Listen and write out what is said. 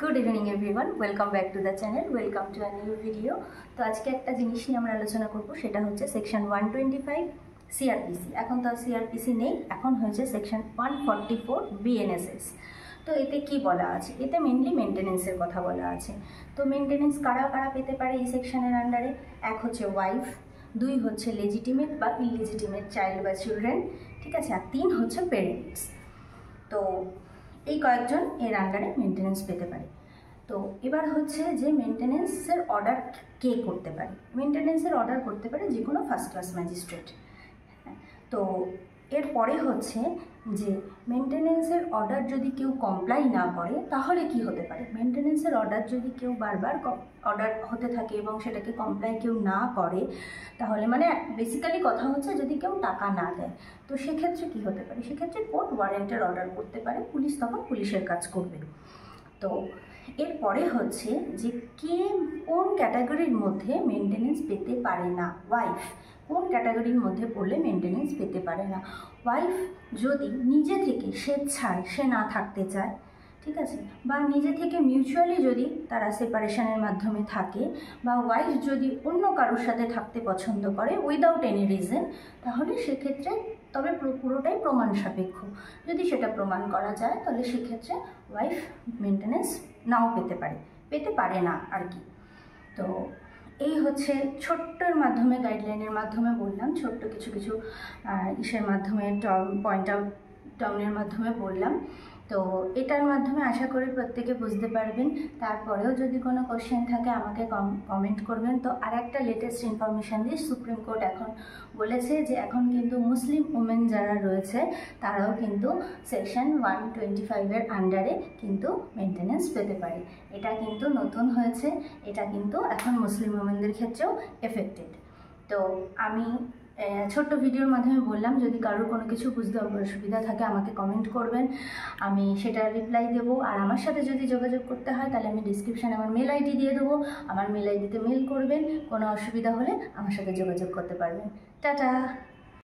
Good evening everyone welcome back to the channel welcome to a new video. तो आज के एक जिनिस निये आमरा आलोचना करब सेटा होच्छे सेक्शन 125 सीआरपीसी। एखन तो सीआरपीसी नेই, এখন হয়েছে सेक्शन 144 बीएनएसएस। तो एते कि बला आछे, एते मेनलि मेंटेनेंसেर कथा बला आछे। तो मेंटेनेंस कारा कारा पेते पारे এই সেকশনের আন্ডারে? এক হচ্ছে ওয়াইফ, দুই হচ্ছে লেজিটিমেট বা ইললেজিটিমেট চাইল্ড বা চিলড্রেন, ঠিক আছে, আর তিন হচ্ছে পেরেন্টস। তো এই কয়েকজন এর আন্ডারে মেনটেনেন্স পেতে পারে। তো এবার হচ্ছে যে মেনটেনেন্সের অর্ডার কে করতে পারে? মেনটেনেন্সের অর্ডার করতে পারে যে কোনো ফার্স্ট ক্লাস ম্যাজিস্ট্রেট। তো এরপরে হচ্ছে যে মেনটেনেন্সের অর্ডার যদি কেউ কমপ্লাই না করে তাহলে কি হতে পারে? মেনটেনেন্সের অর্ডার যদি কেউ বারবার অর্ডার হতে থাকে এবং সেটাকে কমপ্লাই কেউ না করে তাহলে মানে বেসিক্যালি কথা হচ্ছে যদি কেউ টাকা না দেয় তো সেক্ষেত্রে কি হতে পারে? সেক্ষেত্রে কোর্ট ওয়ারেন্টের অর্ডার করতে পারে, পুলিশ তখন পুলিশের কাজ করবে। তো এরপরে হচ্ছে যে কে কোন ক্যাটাগরির মধ্যে মেনটেনেন্স পেতে পারে না? ওয়াইফ কোন ক্যাটাগরির মধ্যে পড়লে মেনটেনেন্স পেতে পারে না? ওয়াইফ যদি নিজে থেকে স্বেচ্ছায় সে না থাকতে চায়, ঠিক আছে, বা নিজে থেকে মিউচুয়ালি যদি তারা সেপারেশনের মাধ্যমে থাকে, বা ওয়াইফ যদি অন্য কারোর সাথে থাকতে পছন্দ করে উইদাউট এনি রিজন, তাহলে সেক্ষেত্রে তবে পুরোটাই প্রমাণ সাপেক্ষ। যদি সেটা প্রমাণ করা যায় তাহলে সেক্ষেত্রে ওয়াইফ মেনটেনেন্স নাও পেতে পারে না আর কি। তো এই হচ্ছে ছোট্টর মাধ্যমে গাইডলাইনের মাধ্যমে বললাম, ছোট্ট কিছু কিছু ইসের মাধ্যমে পয়েন্ট আউট ডাউনের মাধ্যমে বললাম। তো এটার মাধ্যমে আশা করি প্রত্যেকে বুঝতে পারবেন। তারপরেও যদি কোনো কোশ্চেন থাকে আমাকে কমেন্ট করবেন। তো আর একটা লেটেস্ট ইনফরমেশান দিয়ে সুপ্রিম কোর্ট এখন বলেছে যে এখন কিন্তু মুসলিম উমেন যারা রয়েছে তারাও কিন্তু সেকশন 125-এর আন্ডারে কিন্তু মেনটেনেন্স পেতে পারে। এটা কিন্তু নতুন হয়েছে, এটা কিন্তু এখন মুসলিম উমেনদের ক্ষেত্রেও এফেক্টেড। তো আমি ছোট্ট ভিডিওর মাধ্যমে বললাম, যদি কারোর কোনো কিছু বুঝতে অসুবিধা থাকে আমাকে কমেন্ট করবেন, আমি সেটা রিপ্লাই দেবো। আর আমার সাথে যদি যোগাযোগ করতে হয় তাহলে আমি ডিসক্রিপশানে আমার মেল আইডি দিয়ে দেবো, আমার মেল আইডিতে মেল করবেন, কোনো অসুবিধা হলে আমার সাথে যোগাযোগ করতে পারবেন। টাটা।